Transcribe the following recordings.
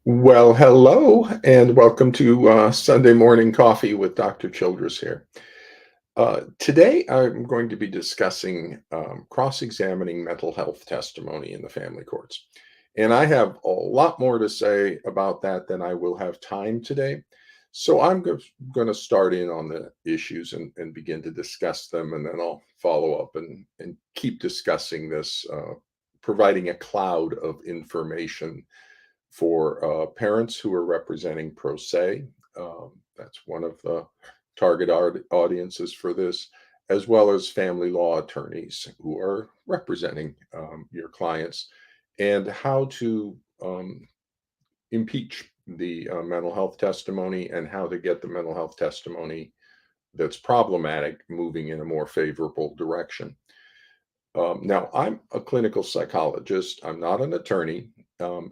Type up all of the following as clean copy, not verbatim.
Well, hello, and welcome to Sunday Morning Coffee with Dr. Childress here. Today, I'm going to be discussing cross-examining mental health testimony in the family courts. And I have a lot more to say about that than I will have time today. So I'm going to start in on the issues and begin to discuss them, and then I'll follow up and keep discussing this, providing a cloud of information for parents who are representing pro se. That's one of the target audiences for this, as well as family law attorneys who are representing your clients, and how to impeach the mental health testimony and how to get the mental health testimony that's problematic moving in a more favorable direction. Now, I'm a clinical psychologist. I'm not an attorney.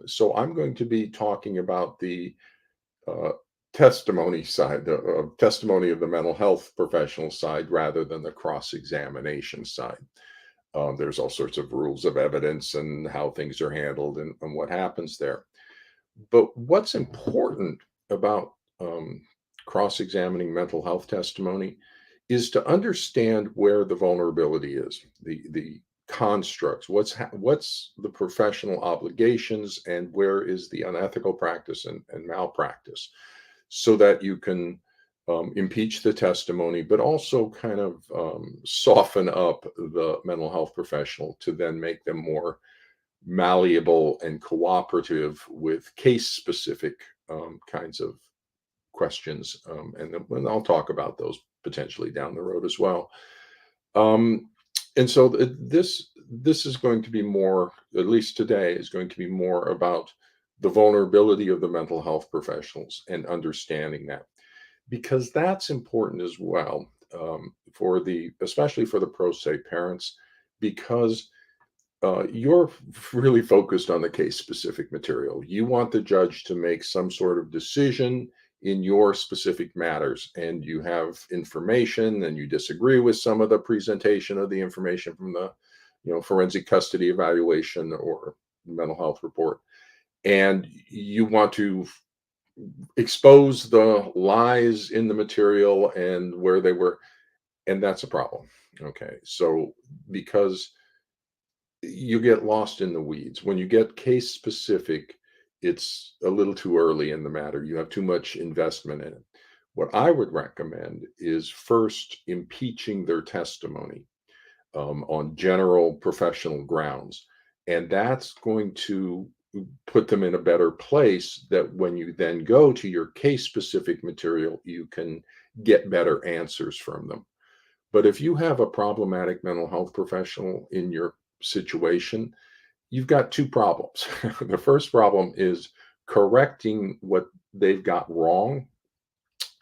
So I'm going to be talking about the uh, testimony side, the testimony of the mental health professional side, rather than the cross examination side. There's all sorts of rules of evidence and how things are handled and what happens there. But what's important about cross examining mental health testimony is to understand where the vulnerability is, the constructs, what's the professional obligations, and where is the unethical practice and malpractice, so that you can impeach the testimony, but also kind of soften up the mental health professional to then make them more malleable and cooperative with case specific kinds of questions. And I'll talk about those potentially down the road as well. Um, and so this is going to be more, at least today, is going to be more about the vulnerability of the mental health professionals and understanding that, because that's important as well, for the especially for the pro se parents, because you're really focused on the case specific material. You want the judge to make some sort of decision in your specific matters, and you have information and you disagree with some of the presentation of the information from the forensic custody evaluation or mental health report, and you want to expose the lies in the material and where they were, and that's a problem. Okay, so because you get lost in the weeds. When you get case specific, it's a little too early in the matter. You have too much investment in it. What I would recommend is first impeaching their testimony on general professional grounds. And that's going to put them in a better place that when you then go to your case specific material, you can get better answers from them. But if you have a problematic mental health professional in your situation, you've got two problems. The first problem is correcting what they've got wrong.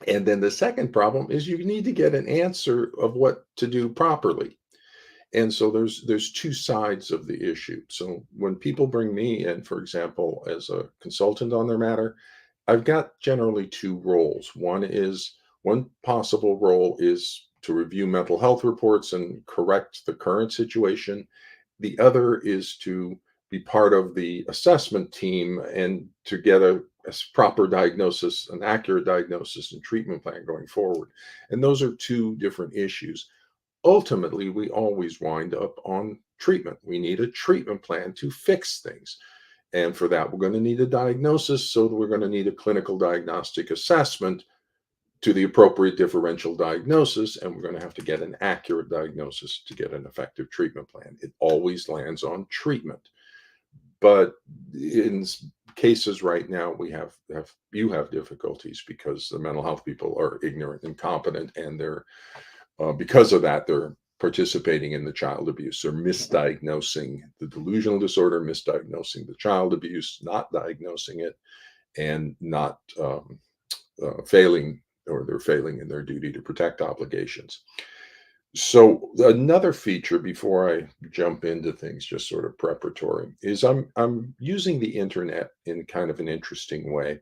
And then the second problem is you need to get an answer of what to do properly. And so there's two sides of the issue. So when people bring me in, for example, as a consultant on their matter, I've got generally two roles. One possible role is to review mental health reports and correct the current situation. The other is to be part of the assessment team and to get a proper diagnosis, an accurate diagnosis and treatment plan going forward. And those are two different issues. Ultimately, we always wind up on treatment. We need a treatment plan to fix things. And for that, we're going to need a diagnosis. So we're going to need a clinical diagnostic assessment to the appropriate differential diagnosis. And we're going to have to get an accurate diagnosis to get an effective treatment plan. It always lands on treatment. But in cases right now, you have difficulties because the mental health people are ignorant, incompetent, and they're because of that, they're participating in the child abuse. They're misdiagnosing the delusional disorder, misdiagnosing the child abuse, not diagnosing it, and not failing, or they're failing in their duty to protect obligations. So another feature before I jump into things, just sort of preparatory, is I'm using the internet in kind of an interesting way.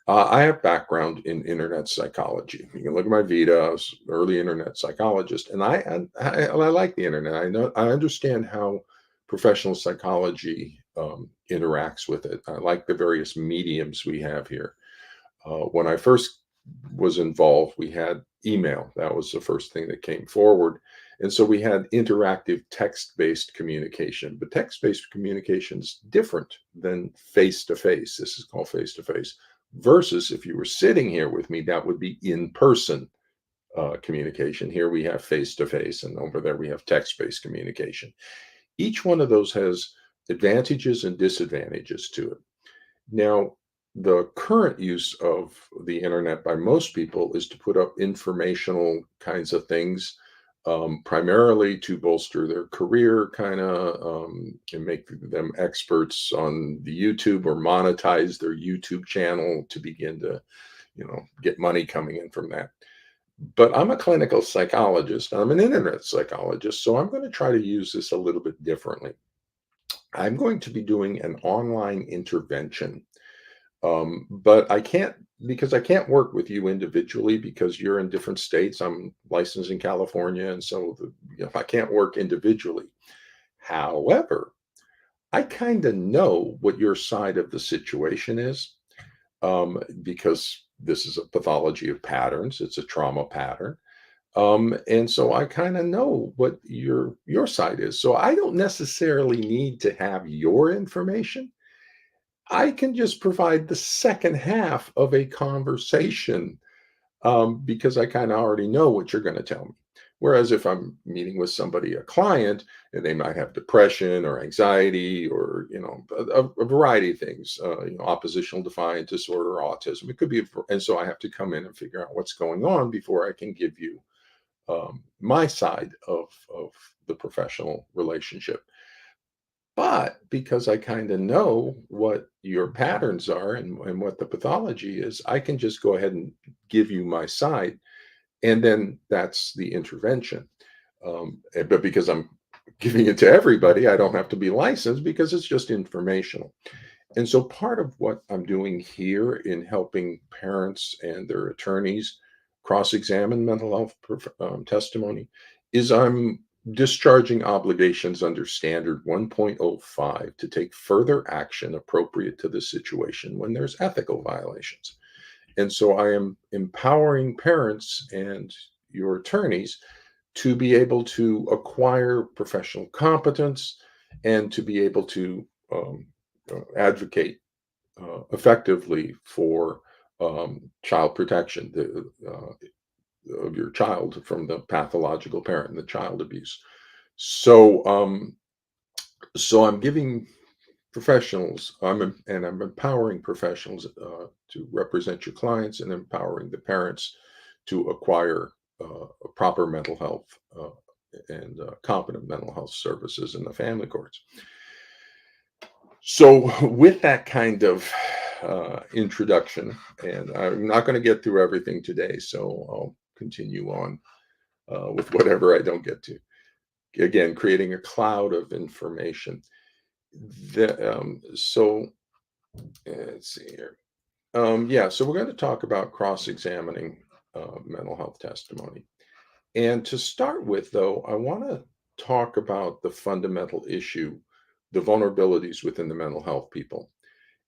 I have background in internet psychology. You can look at my Vita. I was an early internet psychologist, and I like the internet. I know I understand how professional psychology interacts with it. I like the various mediums we have here. When I first was involved, we had email. That was the first thing that came forward. And so we had interactive text based communication. But text based communication is different than face to face. This is called face to face. Versus if you were sitting here with me, that would be in person communication. Here we have face to face, and over there we have text based communication. Each one of those has advantages and disadvantages to it. Now, the current use of the internet by most people is to put up informational kinds of things, primarily to bolster their career, kind of, and make them experts on the YouTube or monetize their YouTube channel to begin to, get money coming in from that. But I'm a clinical psychologist. I'm an internet psychologist, so I'm going to try to use this a little bit differently. I'm going to be doing an online intervention, but I can't because I can't work with you individually because you're in different states. I'm licensed in California, and so I can't work individually. However, I kind of know what your side of the situation is, because this is a pathology of patterns. It's a trauma pattern. And so I kind of know what your side is. So I don't necessarily need to have your information. I can just provide the second half of a conversation, because I kind of already know what you're going to tell me. Whereas if I'm meeting with somebody, a client, and they might have depression or anxiety or a variety of things, oppositional defiant disorder, autism. It could be, and so I have to come in and figure out what's going on before I can give you my side of the professional relationship. But because I kind of know what your patterns are and what the pathology is, I can just go ahead and give you my side. And then that's the intervention. But because I'm giving it to everybody, I don't have to be licensed because it's just informational. And so part of what I'm doing here in helping parents and their attorneys cross-examine mental health testimony is I'm discharging obligations under standard 1.05 to take further action appropriate to the situation when there's ethical violations. And so I am empowering parents and your attorneys to be able to acquire professional competence and to be able to advocate effectively for child protection of your child from the pathological parent and the child abuse. So, so I'm giving professionals, I'm empowering professionals to represent your clients and empowering the parents to acquire proper mental health and competent mental health services in the family courts. So, with that kind of introduction, and I'm not going to get through everything today, so I'll continue on with whatever I don't get to. Again, creating a cloud of information. So let's see here. Yeah, so we're going to talk about cross-examining mental health testimony. And to start with, though, I want to talk about the fundamental issue, the vulnerabilities within the mental health people.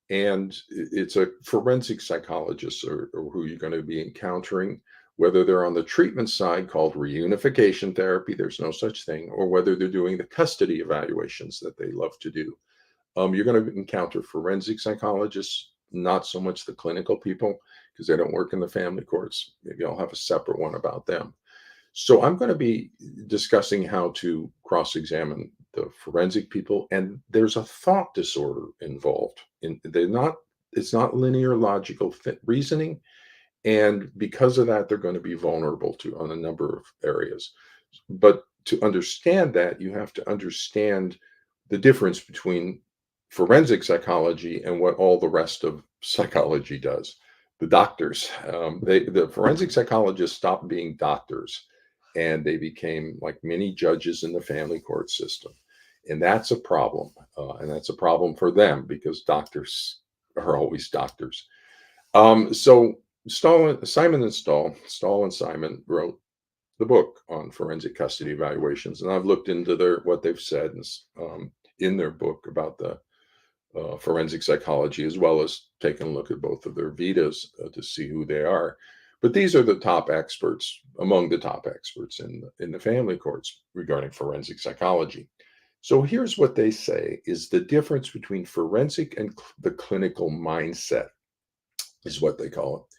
And it's a forensic psychologist or who you're going to be encountering, whether they're on the treatment side called reunification therapy, there's no such thing, or whether they're doing the custody evaluations that they love to do. You're going to encounter forensic psychologists, not so much the clinical people, because they don't work in the family courts. Maybe I'll have a separate one about them. So I'm going to be discussing how to cross-examine the forensic people, and there's a thought disorder involved. It's not linear logical reasoning, and because of that, they're going to be vulnerable to on a number of areas. But to understand that, you have to understand the difference between forensic psychology and what all the rest of psychology does. The doctors, the forensic psychologists stopped being doctors and they became like many judges in the family court system. And that's a problem. And that's a problem for them because doctors are always doctors. So Simon and Stahl and Simon wrote the book on forensic custody evaluations. And I've looked into what they've said in their book about the forensic psychology, as well as taking a look at both of their vitas to see who they are. But these are the top experts, among the top experts in the family courts regarding forensic psychology. So here's what they say is the difference between forensic and the clinical mindset is what they call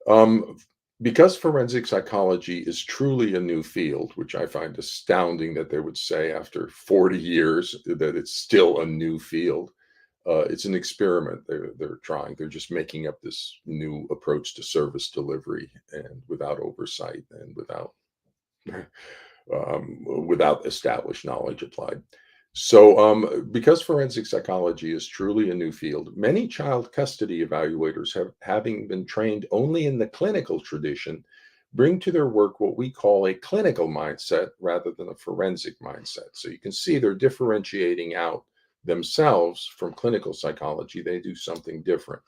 it. Because forensic psychology is truly a new field, which I find astounding that they would say after 40 years that it's still a new field. It's an experiment. They're trying. They're just making up this new approach to service delivery, and without oversight and without established knowledge applied. So, because forensic psychology is truly a new field, many child custody evaluators having been trained only in the clinical tradition, bring to their work what we call a clinical mindset rather than a forensic mindset. So you can see they're differentiating out themselves from clinical psychology. They do something different.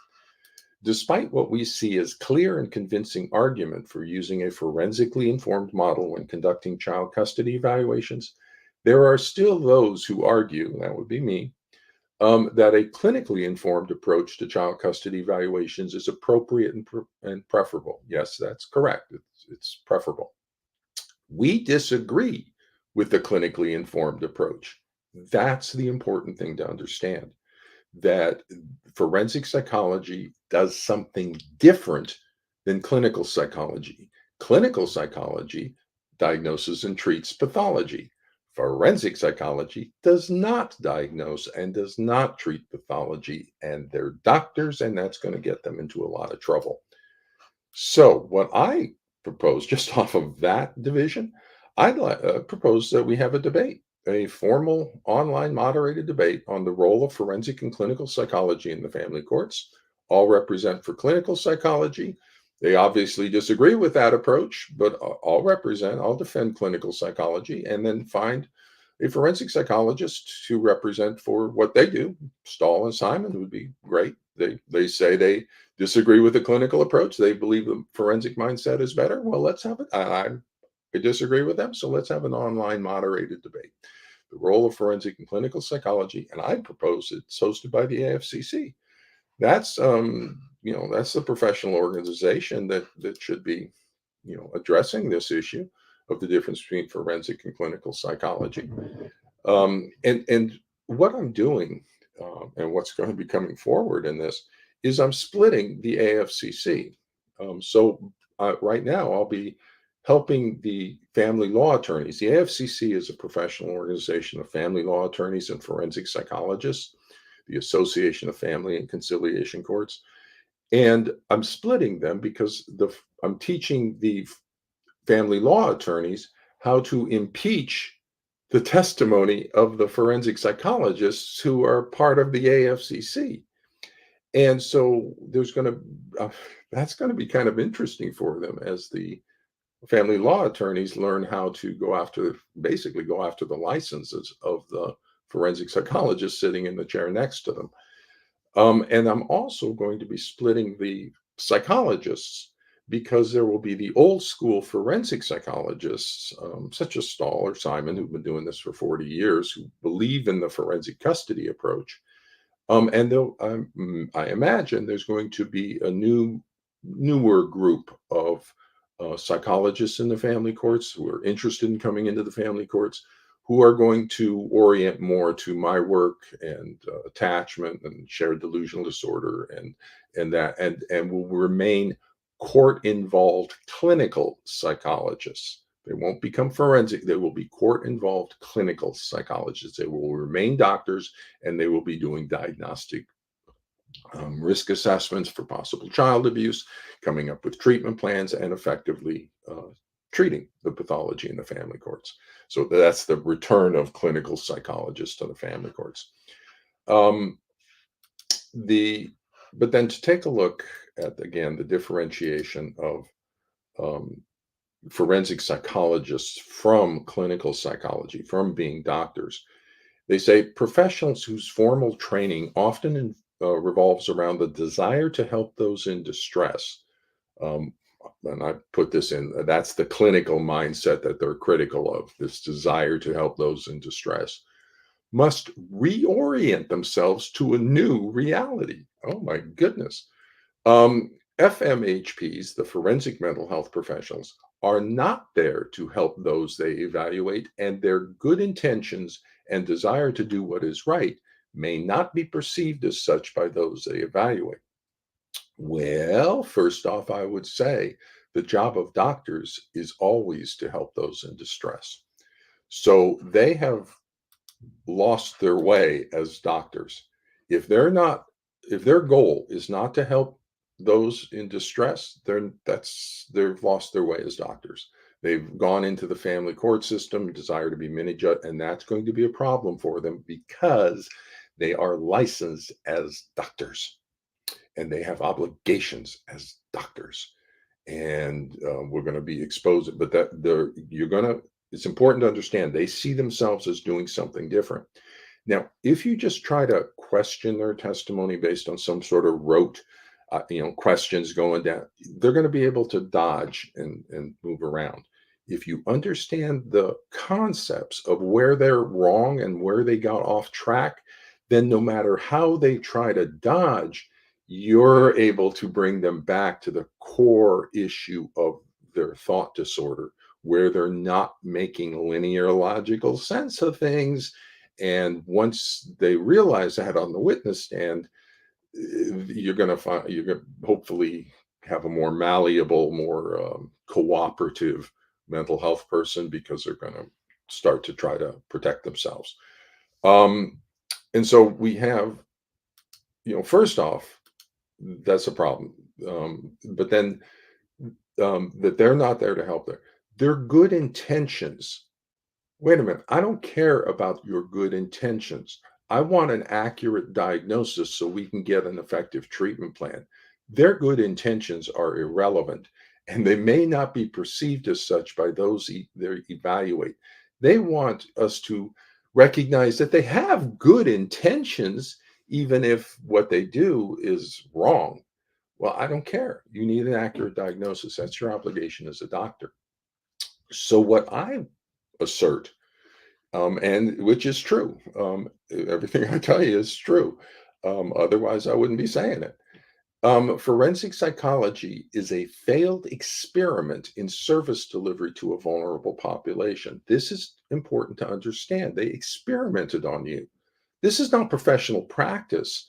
Despite what we see as clear and convincing argument for using a forensically informed model when conducting child custody evaluations, there are still those who argue, that would be me, that a clinically informed approach to child custody evaluations is appropriate and preferable. Yes, that's correct. It's preferable. We disagree with the clinically informed approach. That's the important thing to understand, that forensic psychology does something different than clinical psychology. Clinical psychology diagnoses and treats pathology. Forensic psychology does not diagnose and does not treat pathology, and they're doctors, and that's going to get them into a lot of trouble. So, what I propose, just off of that division, propose that we have a debate, a formal online moderated debate on the role of forensic and clinical psychology in the family courts. All represent for clinical psychology. They obviously disagree with that approach, but all defend clinical psychology, and then find a forensic psychologist to represent for what they do. Stahl and Simon would be great. They say they disagree with the clinical approach. They believe the forensic mindset is better. Well, let's have it. I disagree with them, so let's have an online moderated debate. The role of forensic and clinical psychology, and I propose it's hosted by the AFCC. That's that's the professional organization that should be addressing this issue of the difference between forensic and clinical psychology. And what I'm doing, and what's going to be coming forward in this, is I'm splitting the AFCC. Right now, I'll be helping the family law attorneys. The AFCC is a professional organization of family law attorneys and forensic psychologists, the Association of Family and Conciliation Courts. And I'm splitting them because I'm teaching the family law attorneys how to impeach the testimony of the forensic psychologists who are part of the AFCC. And so that's going to be kind of interesting for them as the family law attorneys learn how to basically go after the licenses of the forensic psychologist sitting in the chair next to them. And I'm also going to be splitting the psychologists, because there will be the old school forensic psychologists, such as Stahl or Simon, who've been doing this for 40 years, who believe in the forensic custody approach. And I imagine there's going to be a newer group of psychologists in the family courts who are interested in coming into the family courts, who are going to orient more to my work and attachment and shared delusional disorder and will remain court involved clinical psychologists. They won't become forensic. They will be court involved clinical psychologists. They will remain doctors, and they will be doing diagnostic risk assessments for possible child abuse, coming up with treatment plans, and effectively treating the pathology in the family courts. So that's the return of clinical psychologists to the family courts. But then to take a look at, again, the differentiation of forensic psychologists from clinical psychology, from being doctors. They say professionals whose formal training often revolves around the desire to help those in distress. And I put this in, that's the clinical mindset that they're critical of, this desire to help those in distress. must reorient themselves to a new reality. Oh my goodness. FMHPs, the forensic mental health professionals, are not there to help those they evaluate, and their good intentions and desire to do what is right may not be perceived as such by those they evaluate. Well, first off, I would say the job of doctors is always to help those in distress. So they have lost their way as doctors. If they're not, if their goal is not to help those in distress, they've lost their way as doctors. They've gone into the family court system, desire to be mini judge, and that's going to be a problem for them because they are licensed as doctors and they have obligations as doctors. And we're going to be exposed, but that they're you're going to. It's important to understand they see themselves as doing something different. Now, if you just try to question their testimony based on some sort of rote, questions going down, they're going to be able to dodge and move around. If you understand the concepts of where they're wrong and where they got off track, then no matter how they try to dodge, you're able to bring them back to the core issue of their thought disorder, where they're not making linear logical sense of things. And once they realize that on the witness stand, you're going to find you're going to hopefully have a more malleable, more cooperative mental health person because they're going to start to try to protect themselves. Um, and so we have, first off, that's a problem. But then that they're not there to help there. Their good intentions. Wait a minute. I don't care about your good intentions. I want an accurate diagnosis so we can get an effective treatment plan. Their good intentions are irrelevant, and they may not be perceived as such by those they evaluate. They want us to recognize that they have good intentions, even if what they do is wrong. Well, I don't care. You need an accurate diagnosis. That's your obligation as a doctor. So, what I assert, and which is true, everything I tell you is true. Otherwise, I wouldn't be saying it. Forensic psychology is a failed experiment in service delivery to a vulnerable population. This is important to understand. They experimented on you. This is not professional practice.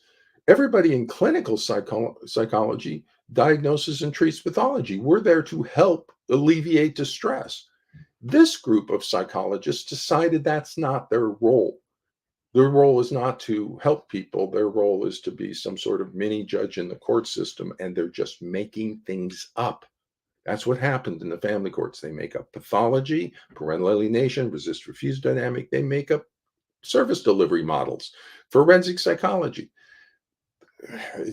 Everybody in clinical psychology diagnoses and treats pathology. We're there to help alleviate distress. This group of psychologists decided that's not their role. Their role is not to help people. Their role is to be some sort of mini judge in the court system, and they're just making things up. That's what happened in the family courts. They make up pathology, parental alienation, resist refuse dynamic. They make up service delivery models, forensic psychology.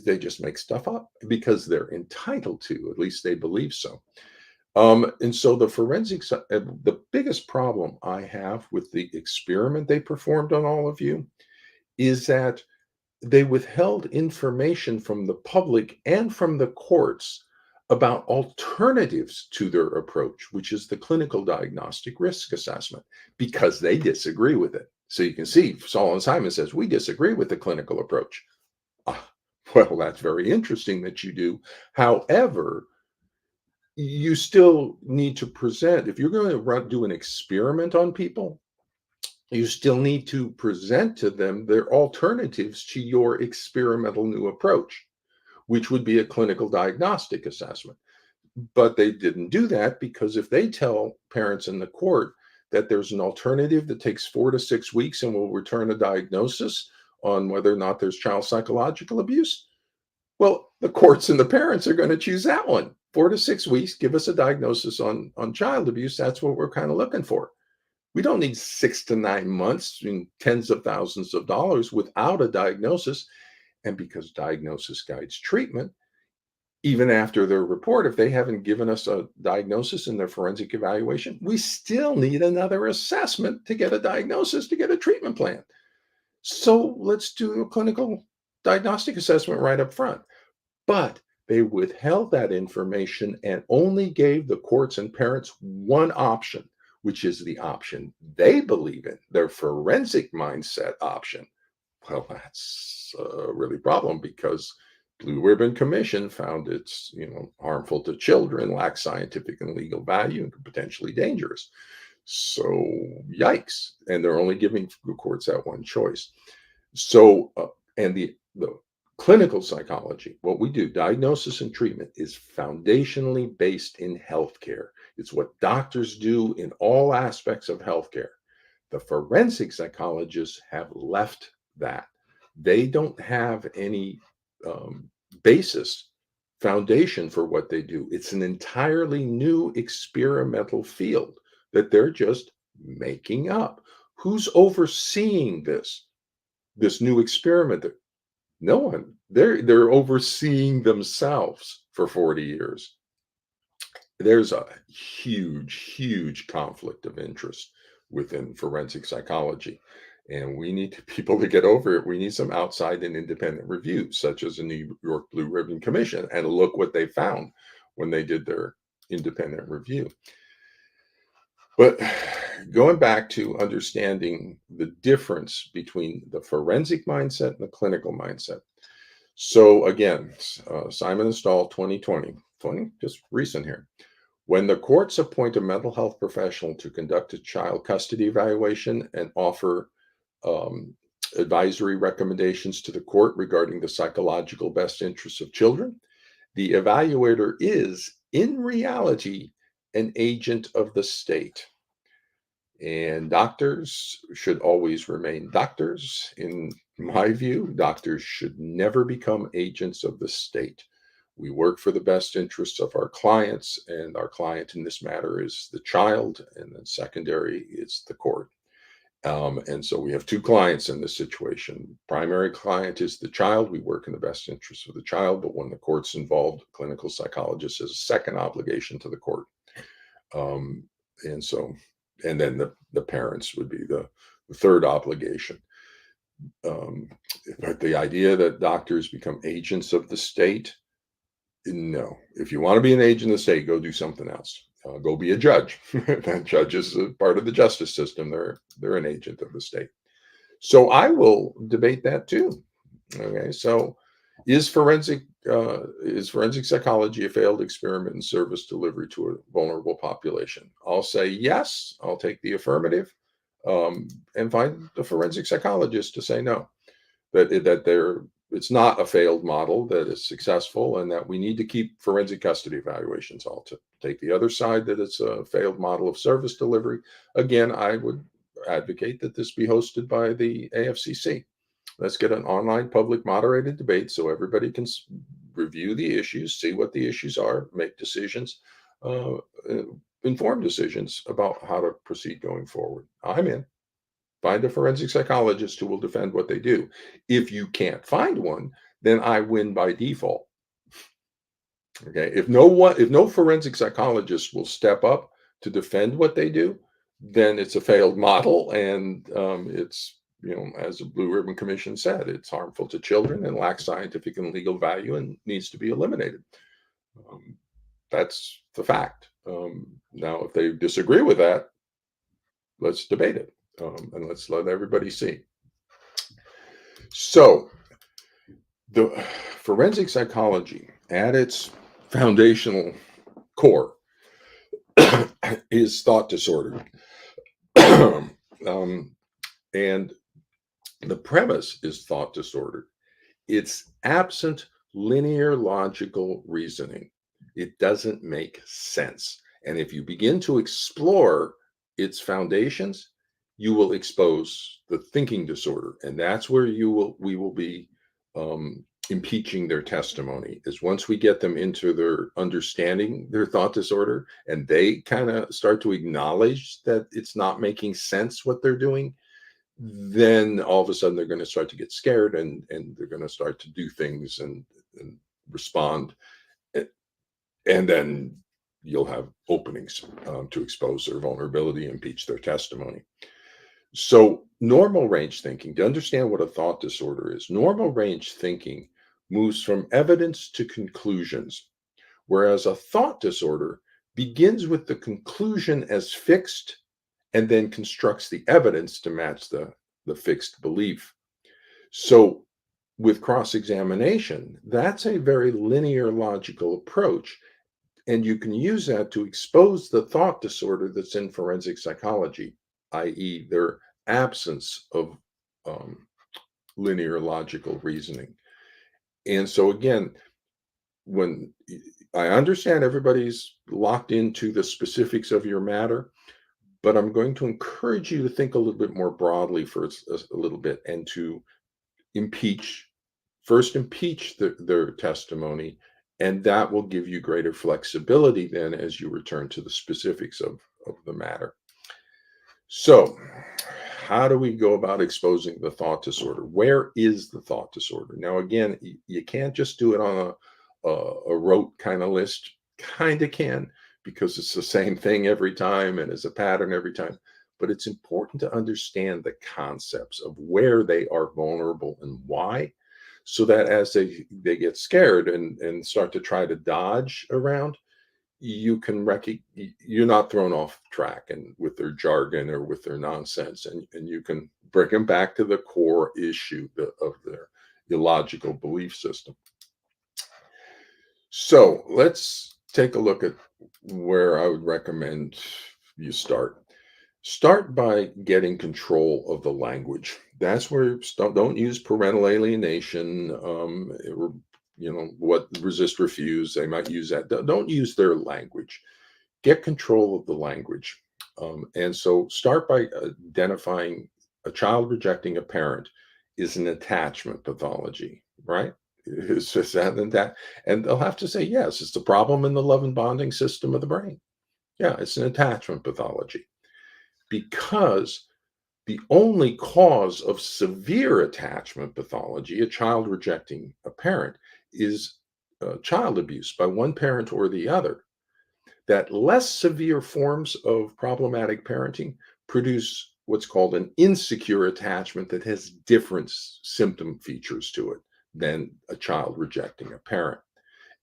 They just make stuff up because they're entitled to, at least they believe so. And so the biggest problem I have with the experiment they performed on all of you is that they withheld information from the public and from the courts about alternatives to their approach, which is the clinical diagnostic risk assessment, because they disagree with it. So you can see Saul and Simon says, we disagree with the clinical approach. Ah, well, that's very interesting that you do. However, you still need to present, if you're going to do an experiment on people, you still need to present to them their alternatives to your experimental new approach, which would be a clinical diagnostic assessment. But they didn't do that because if they tell parents in the court that there's an alternative that takes 4 to 6 weeks and will return a diagnosis on whether or not there's child psychological abuse, well, the courts and the parents are going to choose that one. 4 to 6 weeks, give us a diagnosis on child abuse. That's what we're kind of looking for. We don't need 6 to 9 months and tens of thousands of dollars without a diagnosis. And because diagnosis guides treatment, even after their report, if they haven't given us a diagnosis in their forensic evaluation, we still need another assessment to get a diagnosis, to get a treatment plan. So let's do a clinical diagnostic assessment right up front. But they withheld that information and only gave the courts and parents one option, which is the option they believe in, their forensic mindset option. Well, that's really problem because Blue Ribbon Commission found it's harmful to children, lacks scientific and legal value, and potentially dangerous. So yikes! And they're only giving the courts that one choice. So and the clinical psychology, what we do, diagnosis and treatment, is foundationally based in healthcare. It's what doctors do in all aspects of healthcare. The forensic psychologists have left that. They don't have any um, basis, foundation for what they do. It's an entirely new experimental field that they're just making up. Who's overseeing this new experiment? No one. They're overseeing themselves for 40 years. There's a huge conflict of interest within forensic psychology, and we need people to get over it. We need some outside and independent review, such as the New York Blue Ribbon Commission, and look what they found when they did their independent review. But going back to understanding the difference between the forensic mindset and the clinical mindset. So again, Simon and Stahl, 2020, just recent here. When the courts appoint a mental health professional to conduct a child custody evaluation and offer um, advisory recommendations to the court regarding the psychological best interests of children, the evaluator is, in reality, an agent of the state. And doctors should always remain doctors. In my view, doctors should never become agents of the state. We work for the best interests of our clients, and our client in this matter is the child, and then secondary is the court. And so we have two clients in this situation. Primary client is the child. We work in the best interests of the child, but when the court's involved, clinical psychologist has a second obligation to the court. Um, and so, and then the parents would be the third obligation. Um, but the idea that doctors become agents of the state, no. If you want to be an agent of the state, go do something else. Go be a judge. That judge is a part of the justice system. They're an agent of the state. So I will debate that too. Okay, so is forensic psychology a failed experiment in service delivery to a vulnerable population? I'll say yes. I'll take the affirmative, and find the forensic psychologist to say no. It's not a failed model, that is successful, and that we need to keep forensic custody evaluations. I'll take the other side, that it's a failed model of service delivery. Again, I would advocate that this be hosted by the AFCC. Let's get an online public moderated debate so everybody can review the issues, see what the issues are, make decisions, uh, informed decisions about how to proceed going forward. I'm in. Find a forensic psychologist who will defend what they do. If you can't find one, then I win by default. Okay. If no forensic psychologist will step up to defend what they do, then it's a failed model, and it's, as the Blue Ribbon Commission said, it's harmful to children and lacks scientific and legal value and needs to be eliminated. That's the fact. Now, if they disagree with that, let's debate it, and let's let everybody see. So, the forensic psychology, at its foundational core, is thought disorder. And the premise is thought disorder. It's absent linear logical reasoning. It doesn't make sense. And if you begin to explore its foundations, you will expose the thinking disorder. And that's where we will be impeaching their testimony, is once we get them into their understanding their thought disorder, and they kind of start to acknowledge that it's not making sense what they're doing, then all of a sudden they're going to start to get scared, and they're going to start to do things and respond. And then you'll have openings to expose their vulnerability, impeach their testimony. So normal range thinking, to understand what a thought disorder is, normal range thinking moves from evidence to conclusions, whereas a thought disorder begins with the conclusion as fixed and then constructs the evidence to match the fixed belief. So with cross-examination, that's a very linear logical approach. And you can use that to expose the thought disorder that's in forensic psychology, i.e., their absence of um, linear logical reasoning. And so, again, when I understand everybody's locked into the specifics of your matter, but I'm going to encourage you to think a little bit more broadly for a little bit and to impeach first impeach their testimony, and that will give you greater flexibility then as you return to the specifics of the matter. So, how do we go about exposing the thought disorder? Where is the thought disorder? Now, again, you can't just do it on a rote kind of list. Kind of can, because it's the same thing every time and it's a pattern every time. But it's important to understand the concepts of where they are vulnerable and why, so that as they get scared and start to try to dodge around, you can you're not thrown off track and with their jargon or with their nonsense, and you can bring them back to the core issue of their illogical belief system. So let's take a look at where I would recommend you start. Start by getting control of the language. That's where don't use parental alienation, or what resist refuse. They might use that. Don't use their language. Get control of the language. And so start by identifying a child rejecting a parent is an attachment pathology, right? It's just that and that. And they'll have to say, yes, it's the problem in the love and bonding system of the brain. Yeah, it's an attachment pathology, because the only cause of severe attachment pathology, a child rejecting a parent, is child abuse by one parent or the other. That less severe forms of problematic parenting produce what's called an insecure attachment that has different symptom features to it than a child rejecting a parent.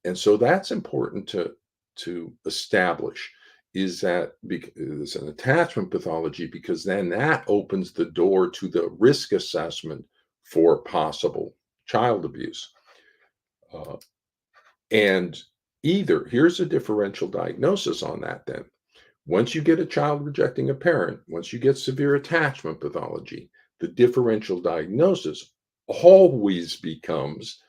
And so that's important to establish, is that it's an attachment pathology, because then that opens the door to the risk assessment for possible child abuse. Uh, and either here's a differential diagnosis on that then. Once you get a child rejecting a parent, once you get severe attachment pathology, the differential diagnosis always becomes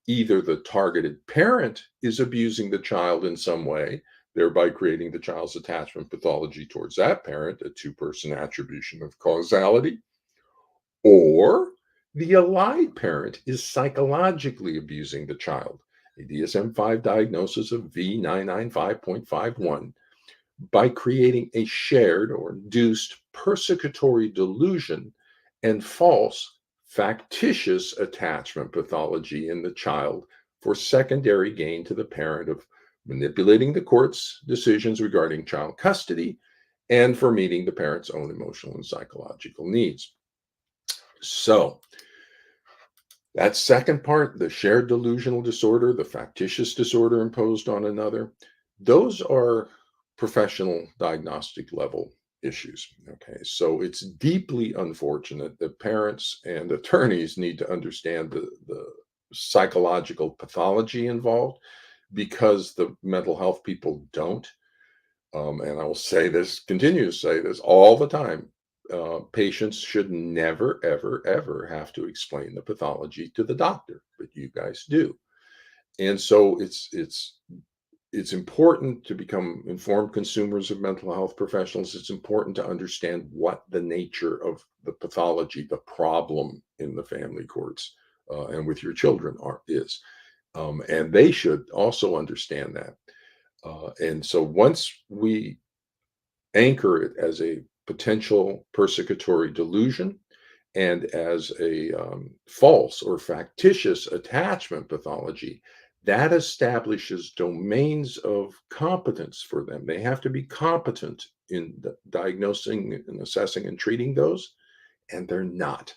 either the targeted parent is abusing the child in some way, thereby creating the child's attachment pathology towards that parent, a two-person attribution of causality, or the allied parent is psychologically abusing the child, a DSM-5 diagnosis of V995.51, by creating a shared or induced persecutory delusion and false, factitious attachment pathology in the child for secondary gain to the parent of manipulating the court's decisions regarding child custody and for meeting the parent's own emotional and psychological needs. So, that second part, the shared delusional disorder, the factitious disorder imposed on another, those are professional diagnostic level issues. Okay, so it's deeply unfortunate that parents and attorneys need to understand the psychological pathology involved, because the mental health people don't. And I will say this, continue to say this all the time. Patients should never, ever, ever have to explain the pathology to the doctor, but you guys do. And so it's important to become informed consumers of mental health professionals. It's important to understand what the nature of the pathology, the problem in the family courts and with your children is. And they should also understand that. And so once we anchor it as a potential persecutory delusion and as a false or factitious attachment pathology, that establishes domains of competence for them. They have to be competent in diagnosing and assessing and treating those, and they're not.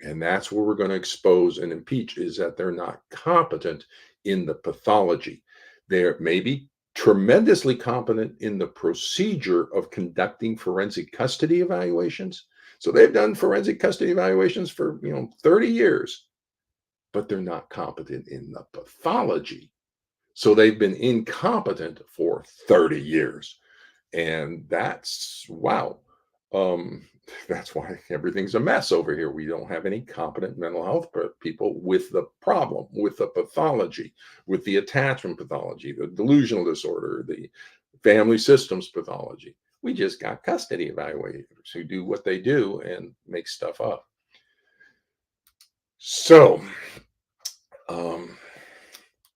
And that's where we're going to expose and impeach, is that they're not competent in the pathology. There may be tremendously competent in the procedure of conducting forensic custody evaluations. So they've done forensic custody evaluations for 30 years, but they're not competent in the pathology. So they've been incompetent for 30 years. And that's wow. Um, that's why everything's a mess over here. We don't have any competent mental health people with the problem, with the pathology, with the attachment pathology, the delusional disorder, the family systems pathology. We just got custody evaluators who do what they do and make stuff up. So, um,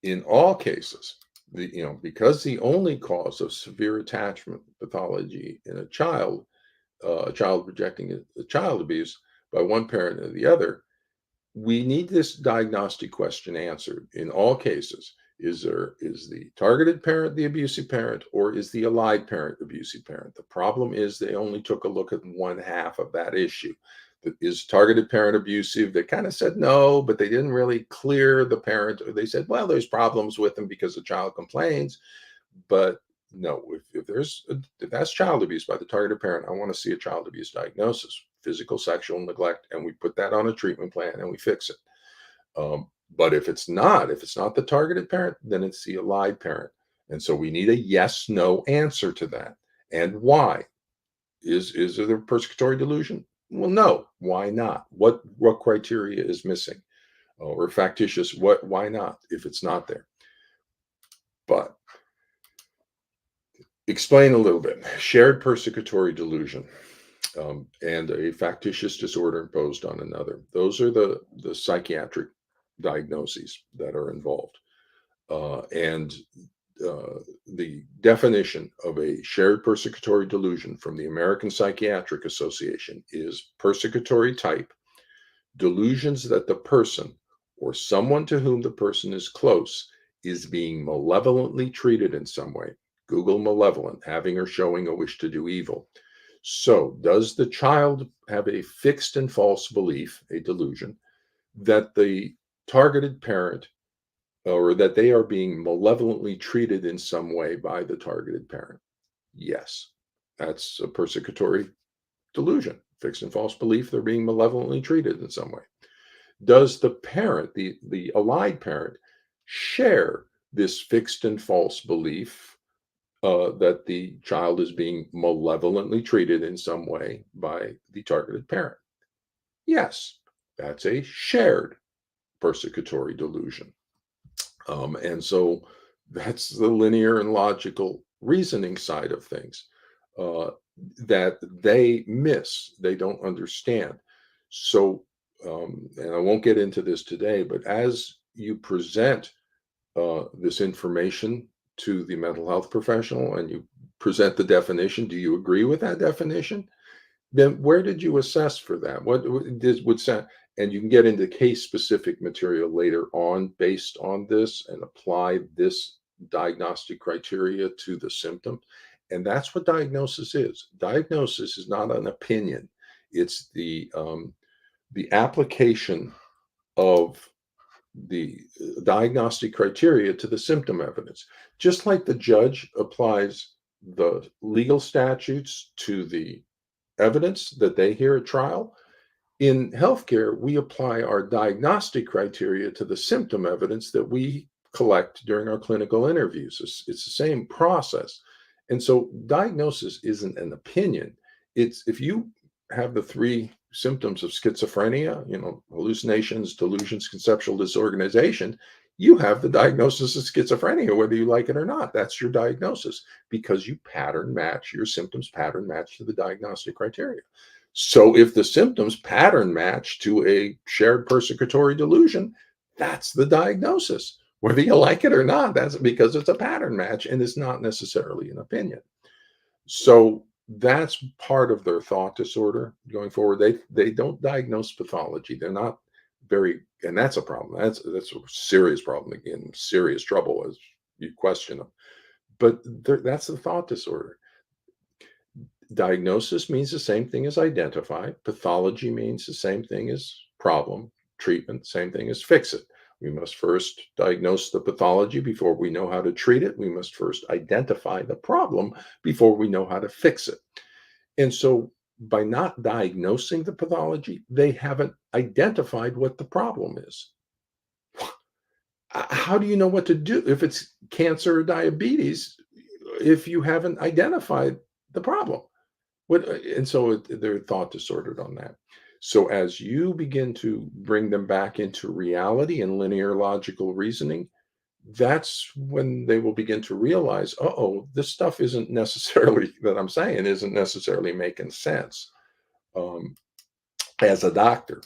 in all cases, because the only cause of severe attachment pathology in a child rejecting a child abuse by one parent or the other, we need this diagnostic question answered in all cases. Is the targeted parent the abusive parent, or is the allied parent the abusive parent? The problem is they only took a look at one half of that issue. Is targeted parent abusive? They kind of said no, but they didn't really clear the parent. They said, well, there's problems with them because the child complains, but no, if that's child abuse by the targeted parent, I want to see a child abuse diagnosis, physical, sexual neglect, and we put that on a treatment plan and we fix it. But if it's not the targeted parent, then it's the allied parent, and so we need a yes no answer to that. And why is it a persecutory delusion? Well, no. Why not? What criteria is missing, or factitious? Why not if it's not there? But explain a little bit. Shared persecutory delusion, and a factitious disorder imposed on another. Those are the psychiatric diagnoses that are involved. And the definition of a shared persecutory delusion from the American Psychiatric Association is persecutory type delusions that the person or someone to whom the person is close is being malevolently treated in some way. Google malevolent, having or showing a wish to do evil. So, does the child have a fixed and false belief, a delusion, that the targeted parent or that they are being malevolently treated in some way by the targeted parent? Yes, that's a persecutory delusion, fixed and false belief they're being malevolently treated in some way. Does the parent, the allied parent, share this fixed and false belief that the child is being malevolently treated in some way by the targeted parent? Yes, that's a shared persecutory delusion. And so that's the linear and logical reasoning side of things uh, that they miss, they don't understand. So, and I won't get into this today, but as you present this information to the mental health professional and you present the definition, do you agree with that definition? Then where did you assess for that? What did would sound, and you can get into case specific material later on based on this and apply this diagnostic criteria to the symptom. And that's what diagnosis is. Diagnosis is not an opinion. It's the application of the diagnostic criteria to the symptom evidence. Just like the judge applies the legal statutes to the evidence that they hear at trial, in healthcare, we apply our diagnostic criteria to the symptom evidence that we collect during our clinical interviews. It's the same process. And so diagnosis isn't an opinion. It's if you have the three symptoms of schizophrenia, hallucinations, delusions, conceptual disorganization, you have the diagnosis of schizophrenia, whether you like it or not. That's your diagnosis because you pattern match, your symptoms pattern match to the diagnostic criteria. So if the symptoms pattern match to a shared persecutory delusion, that's the diagnosis. Whether you like it or not, that's because it's a pattern match and it's not necessarily an opinion. So that's part of their thought disorder going forward. They don't diagnose pathology. They're not very, and that's a problem. That's a serious problem. Again, serious trouble as you question them. But that's the thought disorder. Diagnosis means the same thing as identify. Pathology means the same thing as problem. Treatment, same thing as fix it. We must first diagnose the pathology before we know how to treat it. We must first identify the problem before we know how to fix it. And so, by not diagnosing the pathology, they haven't identified what the problem is. How do you know what to do if it's cancer or diabetes if you haven't identified the problem? And so they're thought disordered on that. So as you begin to bring them back into reality and linear logical reasoning, that's when they will begin to realize, oh, this stuff isn't necessarily that I'm saying isn't necessarily making sense. Um, as a doctor,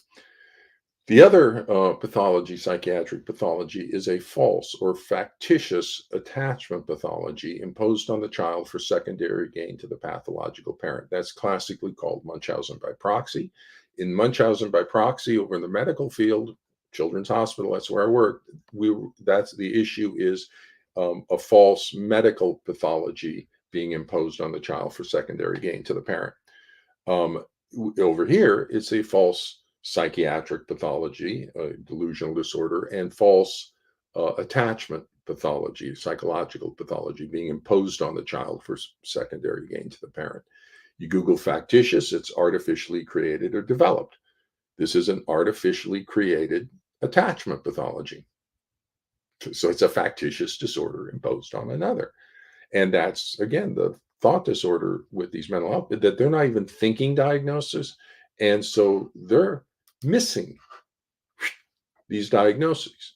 the other pathology, psychiatric pathology, is a false or factitious attachment pathology imposed on the child for secondary gain to the pathological parent. That's classically called Munchausen by proxy. In Munchausen by proxy, over in the medical field, Children's Hospital, that's where I work. That's the issue is a false medical pathology being imposed on the child for secondary gain to the parent. Um, Over here, it's a false psychiatric pathology, delusional disorder, and false attachment pathology, psychological pathology being imposed on the child for secondary gain to the parent. You Google factitious, it's artificially created or developed. This is an artificially created attachment pathology. So it's a factitious disorder imposed on another. And that's, again, the thought disorder with these mental health, that they're not even thinking diagnosis. And so they're missing these diagnoses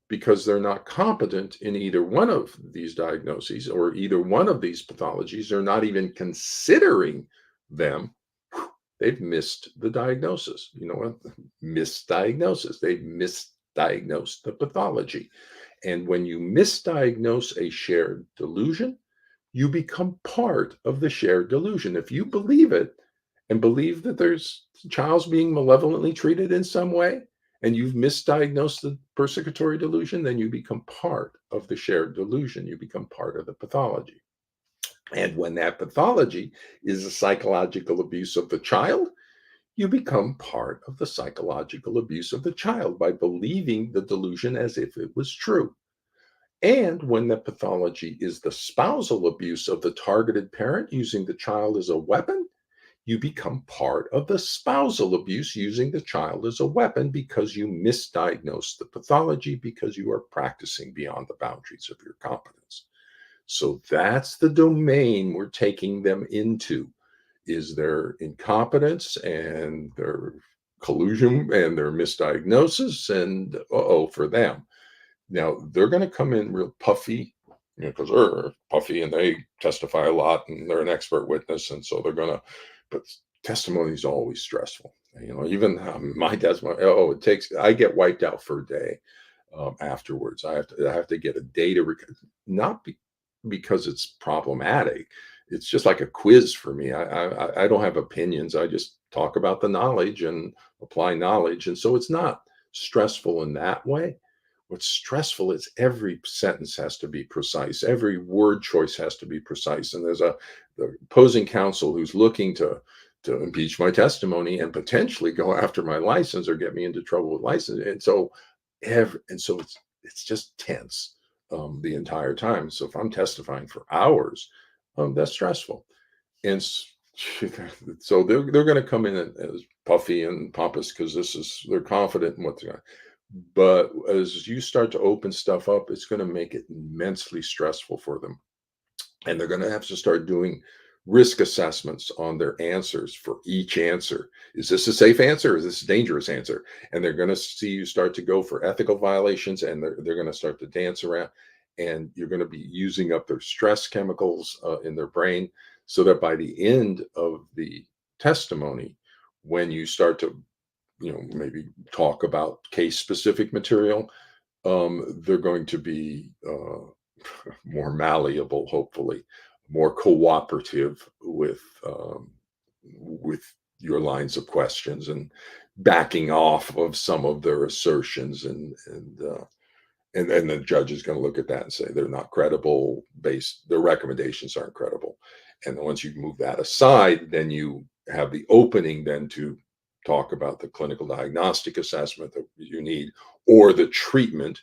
because they're not competent in either one of these diagnoses or either one of these pathologies. They're not even considering them. They've missed the diagnosis. You know what? Misdiagnosis. They've misdiagnosed the pathology. And when you misdiagnose a shared delusion, you become part of the shared delusion. If you believe it and believe that there's child's being malevolently treated in some way, and you've misdiagnosed the persecutory delusion, then you become part of the shared delusion. You become part of the pathology. And when that pathology is a psychological abuse of the child, you become part of the psychological abuse of the child by believing the delusion as if it was true. And when the pathology is the spousal abuse of the targeted parent using the child as a weapon, you become part of the spousal abuse using the child as a weapon because you misdiagnosed the pathology because you are practicing beyond the boundaries of your competence. So that's the domain we're taking them into, is their incompetence and their collusion and their misdiagnosis and for them. Now they're going to come in real puffy, because they're puffy and they testify a lot and they're an expert witness, and so they're going to. But testimony is always stressful. Even my testimony. Oh, I get wiped out for a day afterwards. I have to get a data not because it's problematic. It's just like a quiz for me. I don't have opinions. I just talk about the knowledge and apply knowledge, and so it's not stressful in that way. What's stressful is every sentence has to be precise. Every word choice has to be precise. And there's the opposing counsel who's looking to impeach my testimony and potentially go after my license or get me into trouble with license. And so it's just tense the entire time. So if I'm testifying for hours, that's stressful. And so they're going to come in as puffy and pompous because they're confident in what they're going. But as you start to open stuff up, it's going to make it immensely stressful for them. And they're going to have to start doing risk assessments on their answers for each answer. Is this a safe answer? Is this a dangerous answer? And they're going to see you start to go for ethical violations, and they're going to start to dance around. And you're going to be using up their stress chemicals in their brain so that by the end of the testimony, when you start to maybe talk about case specific material, they're going to be more malleable, hopefully, more cooperative with your lines of questions and backing off of some of their assertions, and the judge is going to look at that and say they're not credible, their recommendations aren't credible. And then once you move that aside, then you have the opening then to talk about the clinical diagnostic assessment that you need or the treatment,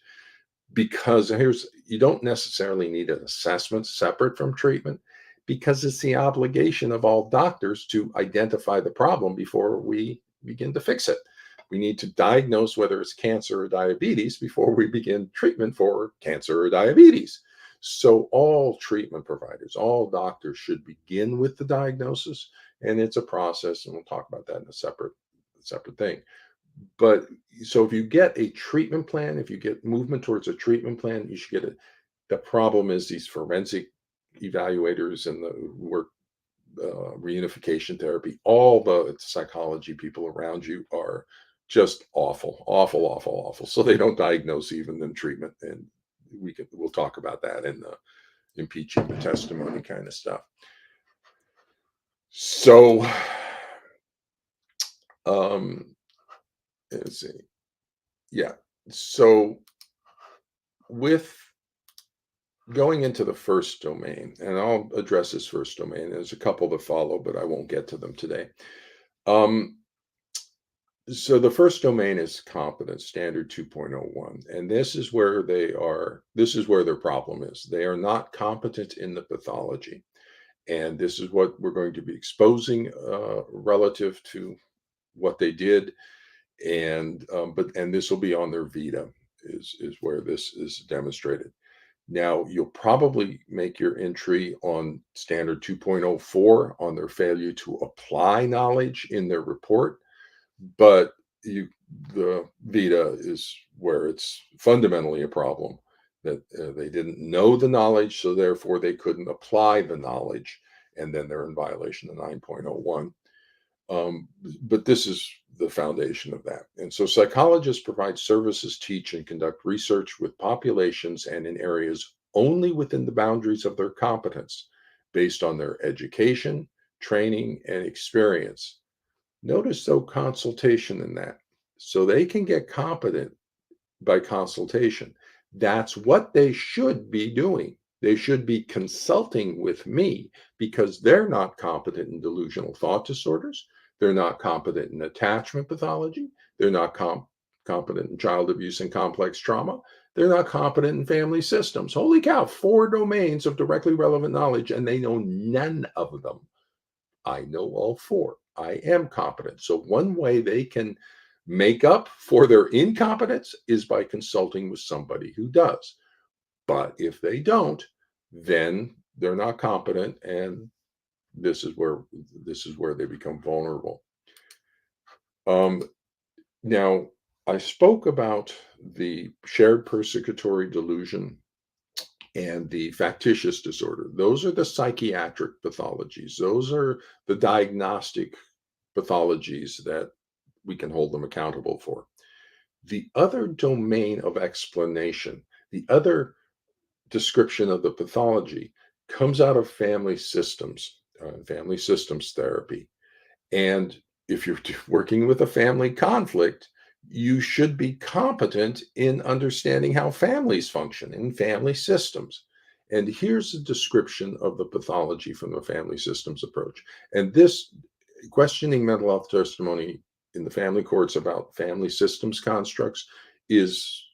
because here's you don't necessarily need an assessment separate from treatment, because it's the obligation of all doctors to identify the problem before we begin to fix it. We need to diagnose whether it's cancer or diabetes before we begin treatment for cancer or diabetes. So all treatment providers, all doctors should begin with the diagnosis, and it's a process, and we'll talk about that in a separate thing. But so if you get a treatment plan, if you get movement towards a treatment plan, you should get it. The problem is these forensic evaluators and the work reunification therapy, all the psychology people around you are just awful, awful, awful, awful. So they don't diagnose even in treatment, and we'll talk about that in the impeaching the testimony kind of stuff. So, let's see, yeah. So with going into the first domain, and I'll address this first domain. There's a couple that follow, but I won't get to them today. Um, so the first domain is competence, standard 2.01. And this is where their problem is. They are not competent in the pathology. And this is what we're going to be exposing relative to what they did. And this will be on their vita, is where this is demonstrated. Now, you'll probably make your entry on standard 2.04 on their failure to apply knowledge in their report, but the Vita is where it's fundamentally a problem that they didn't know the knowledge, so therefore they couldn't apply the knowledge, and then they're in violation of 9.01. But this is the foundation of that. And so psychologists provide services, teach, and conduct research with populations and in areas only within the boundaries of their competence based on their education, training, and experience. Notice, though, consultation in that. So they can get competent by consultation. That's what they should be doing. They should be consulting with me because they're not competent in delusional thought disorders. They're not competent in attachment pathology. They're not competent in child abuse and complex trauma. They're not competent in family systems. Holy cow, 4 domains of directly relevant knowledge, and they know none of them. I know all 4. I am competent. So one way they can make up for their incompetence is by consulting with somebody who does. But if they don't, then they're not competent, and this is where they become vulnerable. Now, I spoke about the shared persecutory delusion and the factitious disorder. Those are the psychiatric pathologies. Those are the diagnostic pathologies that we can hold them accountable for. The other domain of explanation, the other description of the pathology, comes out of family systems therapy. And if you're working with a family conflict, you should be competent in understanding how families function in family systems. And here's a description of the pathology from the family systems approach. And this questioning mental health testimony in the family courts about family systems constructs is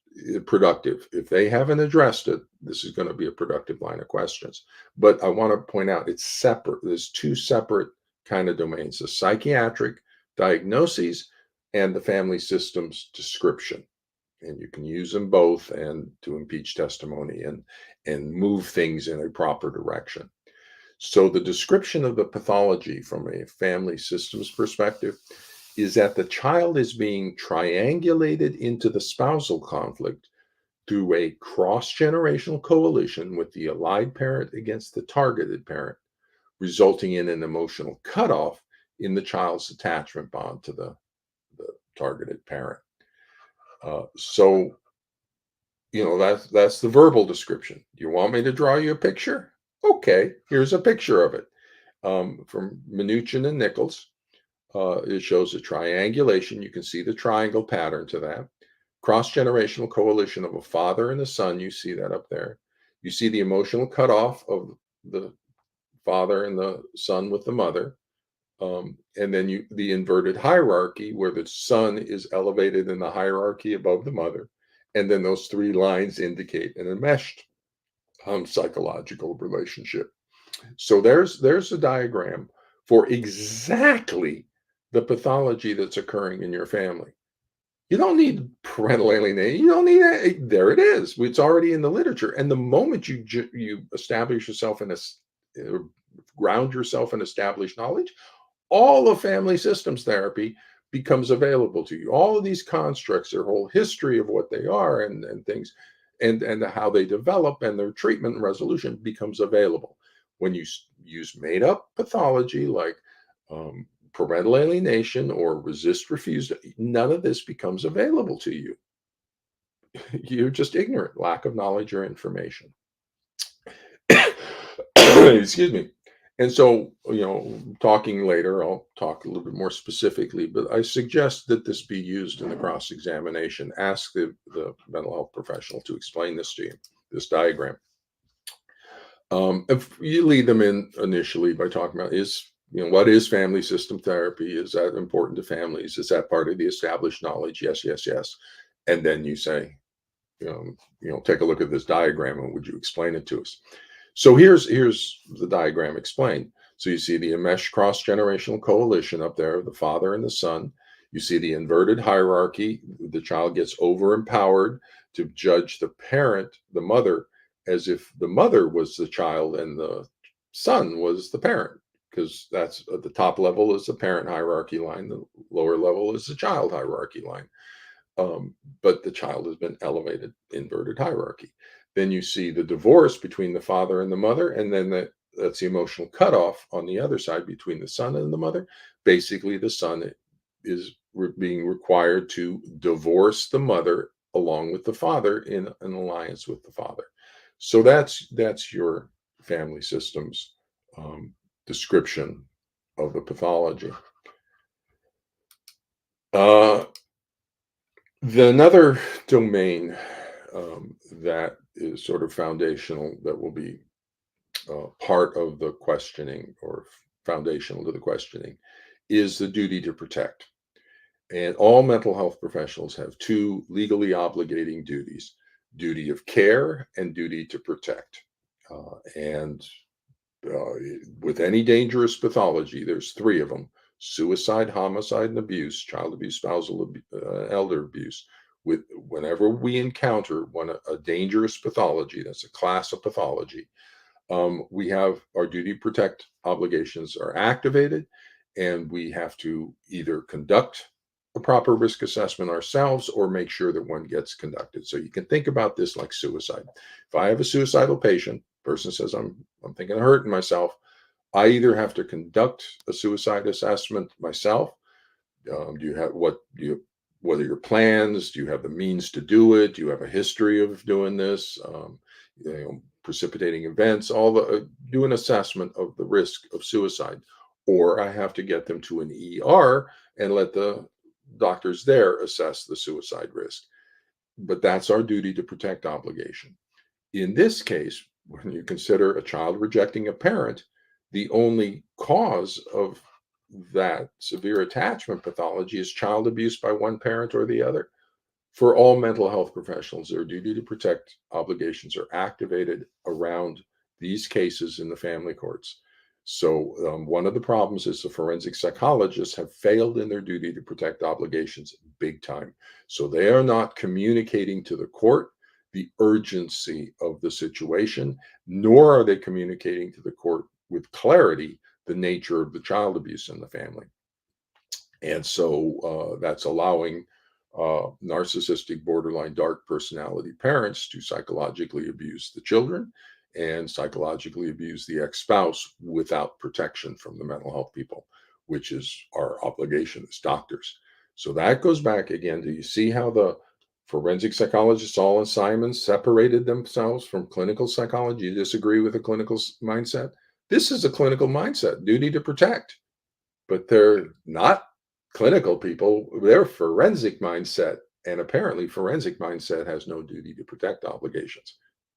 productive. If they haven't addressed it, this is going to be a productive line of questions. But I want to point out it's separate. There's 2 separate kind of domains: the psychiatric diagnoses and the family systems description. And you can use them both and to impeach testimony and move things in a proper direction. So the description of the pathology from a family systems perspective is that the child is being triangulated into the spousal conflict through a cross-generational coalition with the allied parent against the targeted parent, resulting in an emotional cutoff in the child's attachment bond to the targeted parent. So, that's the verbal description. You want me to draw you a picture? Okay, here's a picture of it from Mnuchin and Nichols. It shows a triangulation. You can see the triangle pattern to that. Cross-generational coalition of a father and a son. You see that up there. You see the emotional cutoff of the father and the son with the mother. And then the inverted hierarchy, where the son is elevated in the hierarchy above the mother. And then those three lines indicate an enmeshed psychological relationship. So there's a diagram for exactly the pathology that's occurring in your family. You don't need parental alienation. You don't need that. There it is. It's already in the literature. And the moment you establish yourself in a uh, ground yourself in established knowledge, all of family systems therapy becomes available to you. All of these constructs, their whole history of what they are and things, and how they develop and their treatment and resolution becomes available. When you use made up pathology like parental alienation or resist refuse, none of this becomes available to you. You're just ignorant, lack of knowledge or information. Excuse me. And so, talking later, I'll talk a little bit more specifically, but I suggest that this be used in the cross examination. Ask the mental health professional to explain this to you, this diagram. If you lead them in initially by talking about what is family system therapy? Is that important to families? Is that part of the established knowledge? Yes, yes, yes. And then you say, take a look at this diagram and would you explain it to us? So here's the diagram explained. So you see the enmeshed cross-generational coalition up there, the father and the son. You see the inverted hierarchy. The child gets over-empowered to judge the parent, the mother, as if the mother was the child and the son was the parent, because that's at the top level is the parent hierarchy line, the lower level is the child hierarchy line. But the child has been elevated, inverted hierarchy. Then you see the divorce between the father and the mother, and then that's the emotional cutoff on the other side between the son and the mother. Basically, the son is being required to divorce the mother along with the father in an alliance with the father. So that's your family systems description of the pathology. Uh, Another domain that is sort of foundational, that will be part of the questioning or foundational to the questioning, is the duty to protect. And all mental health professionals have two legally obligating duties: duty of care and duty to protect. And with any dangerous pathology, there's three of them: suicide, homicide, and abuse, child abuse, spousal elder abuse. Whenever we encounter a dangerous pathology, that's a class of pathology, we have our duty to protect obligations are activated, and we have to either conduct a proper risk assessment ourselves or make sure that one gets conducted. So you can think about this like suicide. If I have a suicidal patient, person says I'm thinking of hurting myself, I either have to conduct a suicide assessment myself. Do you have what are your plans? Do you have the means to do it? Do you have a history of doing this? Precipitating events, all do an assessment of the risk of suicide, or I have to get them to an ER and let the doctors there assess the suicide risk. But that's our duty to protect obligation. In this case, when you consider a child rejecting a parent, the only cause of that severe attachment pathology is child abuse by one parent or the other. For all mental health professionals, their duty to protect obligations are activated around these cases in the family courts. So, one of the problems is the forensic psychologists have failed in their duty to protect obligations big time. So, they are not communicating to the court the urgency of the situation, nor are they communicating to the court with clarity the nature of the child abuse in the family. And so that's allowing narcissistic, borderline dark personality parents to psychologically abuse the children and psychologically abuse the ex spouse without protection from the mental health people, which is our obligation as doctors. So that goes back again. Do you see how the forensic psychologists, all and Simons, separated themselves from clinical psychology? You disagree with the clinical mindset? This is a clinical mindset, duty to protect, but they're not clinical people, they're forensic mindset. And apparently, forensic mindset has no duty to protect obligations.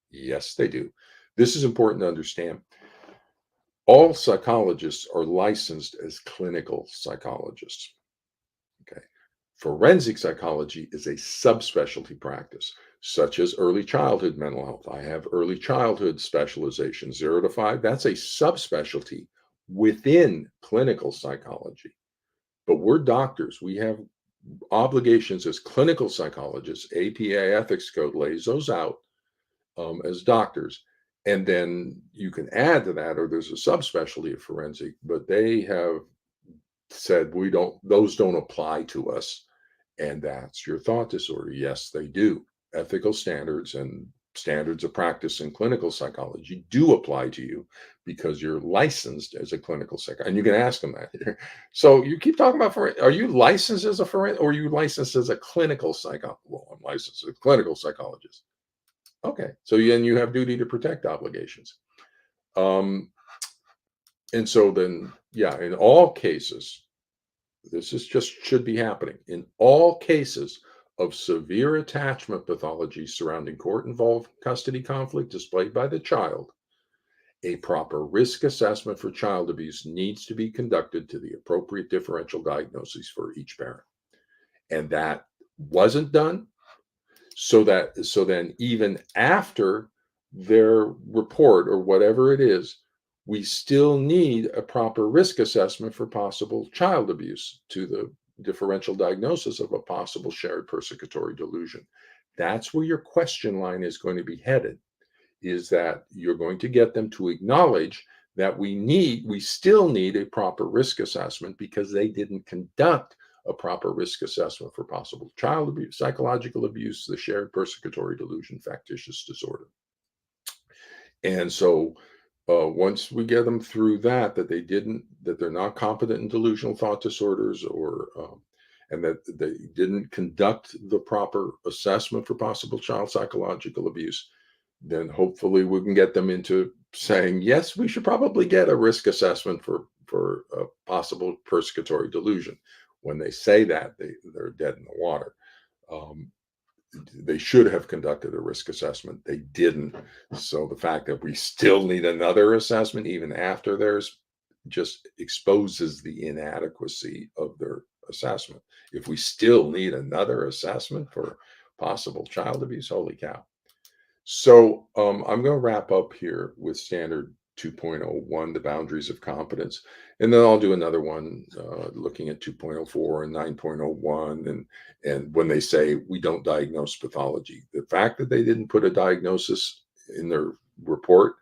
Yes, they do. This is important to understand. All psychologists are licensed as clinical psychologists. Okay. Forensic psychology is a subspecialty practice, such as early childhood mental health. I have early childhood specialization, 0 to 5. That's a subspecialty within clinical psychology. But we're doctors. We have obligations as clinical psychologists. APA ethics code lays those out as doctors. And then you can add to that, or there's a subspecialty of forensic, but they have said those don't apply to us. And that's your thought disorder. Yes, they do. Ethical standards and standards of practice in clinical psychology do apply to you because you're licensed as a clinical psychologist. And you can ask them that. So you keep talking about are you licensed as a forensic, or are you licensed as a clinical psychologist? Well, I'm licensed as a clinical psychologist. Okay. So then you have duty to protect obligations. And so then, yeah, in all cases, this is just should be happening. In all cases of severe attachment pathology surrounding court-involved custody conflict displayed by the child, a proper risk assessment for child abuse needs to be conducted to the appropriate differential diagnoses for each parent. And that wasn't done. So then even after their report or whatever it is, we still need a proper risk assessment for possible child abuse to the differential diagnosis of a possible shared persecutory delusion. That's where your question line is going to be headed, is that you're going to get them to acknowledge that we still need a proper risk assessment because they didn't conduct a proper risk assessment for possible child abuse, psychological abuse, the shared persecutory delusion, factitious disorder. And so once we get them through that they're not competent in delusional thought disorders, and that they didn't conduct the proper assessment for possible child psychological abuse, then hopefully we can get them into saying, yes, we should probably get a risk assessment for a possible persecutory delusion. When they say that, they're dead in the water. They should have conducted a risk assessment. They didn't. So the fact that we still need another assessment even after theirs just exposes the inadequacy of their assessment. If we still need another assessment for possible child abuse, holy cow. So I'm going to wrap up here with standard 2.01, the boundaries of competence. And then I'll do another one looking at 2.04 and 9.01. And when they say we don't diagnose pathology, the fact that they didn't put a diagnosis in their report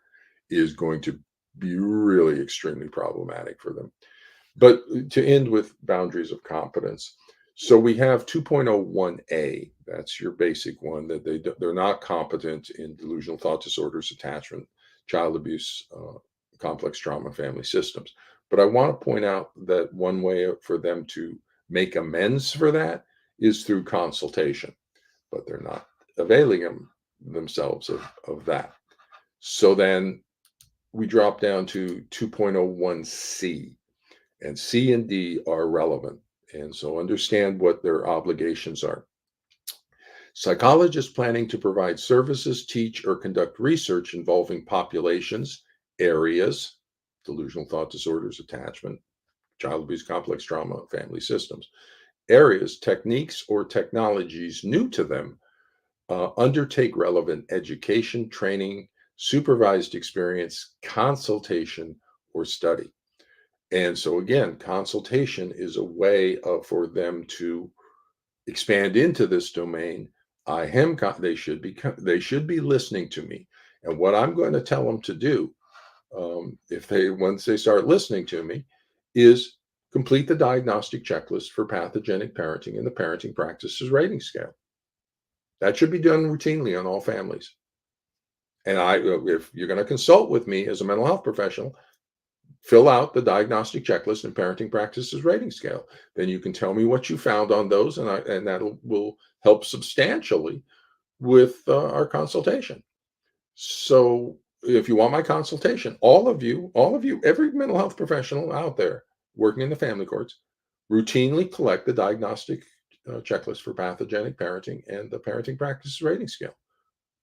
is going to be really extremely problematic for them. But to end with boundaries of competence, so we have 2.01a. That's your basic one, that they're not competent in delusional thought disorders, attachment, child abuse, complex trauma, family systems. But I want to point out that one way for them to make amends for that is through consultation, but they're not availing themselves of that. So then we drop down to 2.01c, and C and D are relevant. And so understand what their obligations are. Psychologists planning to provide services, teach, or conduct research involving populations, areas, delusional thought disorders, attachment, child abuse, complex trauma, family systems, areas, techniques, or technologies new to them, undertake relevant education, training, supervised experience, consultation, or study. And so again, consultation is a way for them to expand into this domain. They should be listening to me. And what I'm going to tell them to do, once they start listening to me, is complete the diagnostic checklist for pathogenic parenting and the parenting practices rating scale. That should be done routinely on all families. And if you're going to consult with me as a mental health professional, fill out the diagnostic checklist and parenting practices rating scale. Then you can tell me what you found on those, and that will help substantially with our consultation. So if you want my consultation, all of you, every mental health professional out there working in the family courts, routinely collect the diagnostic checklist for pathogenic parenting and the parenting practices rating scale.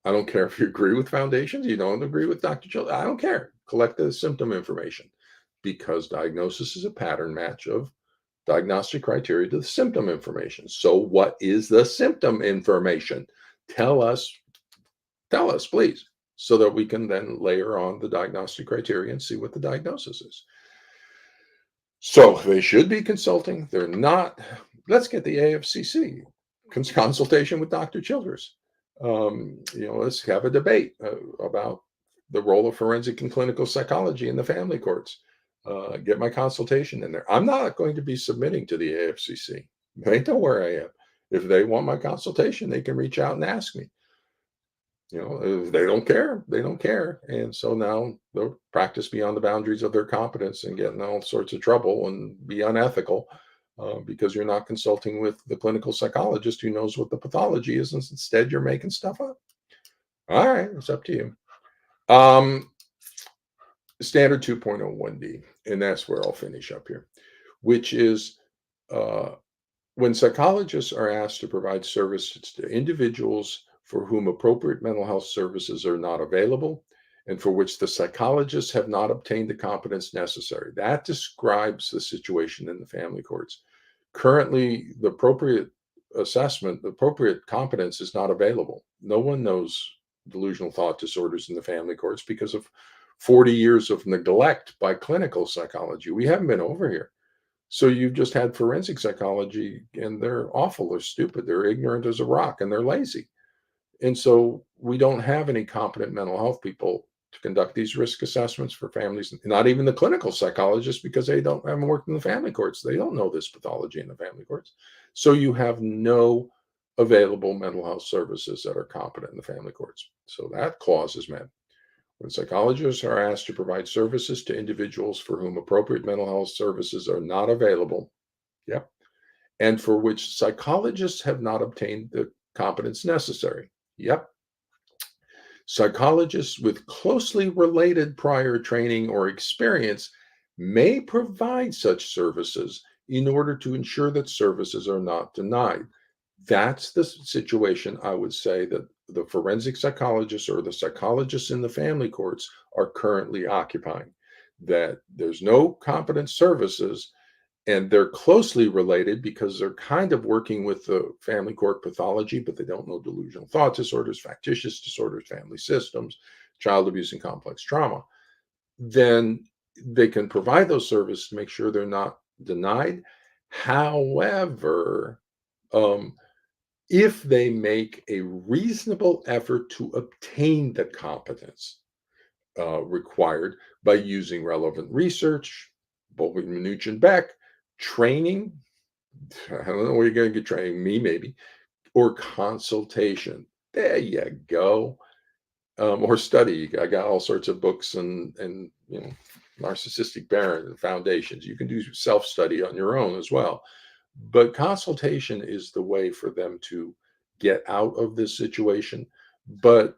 I don't care if you agree with foundations, you don't agree with Dr. Childress. I don't care. Collect the symptom information. because diagnosis is a pattern match of diagnostic criteria to the symptom information. So what is the symptom information? Tell us, tell us, please, so that we can then layer on the diagnostic criteria and see what the diagnosis is. So they should be consulting. They're not. Let's get the AFCC consultation with Dr. Childress. Let's have a debate about the role of forensic and clinical psychology in the family courts. Get my consultation in there. I'm not going to be submitting to the AFCC. They know where I am. If they want my consultation, they can reach out and ask me. If they don't care, they don't care. And so now they'll practice beyond the boundaries of their competence and get in all sorts of trouble and be unethical because you're not consulting with the clinical psychologist who knows what the pathology is. And instead, you're making stuff up. All right, it's up to you. Standard 2.01D, and that's where I'll finish up here, which is when psychologists are asked to provide services to individuals for whom appropriate mental health services are not available and for which the psychologists have not obtained the competence necessary. That describes the situation in the family courts. Currently, the appropriate assessment, the appropriate competence is not available. No one knows delusional thought disorders in the family courts because of 40 years of neglect by clinical psychology. We haven't been over here. So you've just had forensic psychology, and they're awful, they're stupid, they're ignorant as a rock, and they're lazy. And so we don't have any competent mental health people to conduct these risk assessments for families, not even the clinical psychologists, because they haven't worked in the family courts. They don't know this pathology in the family courts. So you have no available mental health services that are competent in the family courts. So that clause is met. When psychologists are asked to provide services to individuals for whom appropriate mental health services are not available, yep, and for which psychologists have not obtained the competence necessary, yep. Psychologists with closely related prior training or experience may provide such services in order to ensure that services are not denied. That's the situation I would say that the forensic psychologists or the psychologists in the family courts are currently occupying. That there's no competent services and they're closely related because they're kind of working with the family court pathology, but they don't know delusional thought disorders, factitious disorders, family systems, child abuse, and complex trauma. Then they can provide those services to make sure they're not denied. However, if they make a reasonable effort to obtain the competence required by using relevant research, Bowling, Minuch, and Beck, training, I don't know where you're going to get training, me maybe, or consultation. There you go. Or study. I got all sorts of books and narcissistic parent foundations. You can do self-study on your own as well. But consultation is the way for them to get out of this situation. But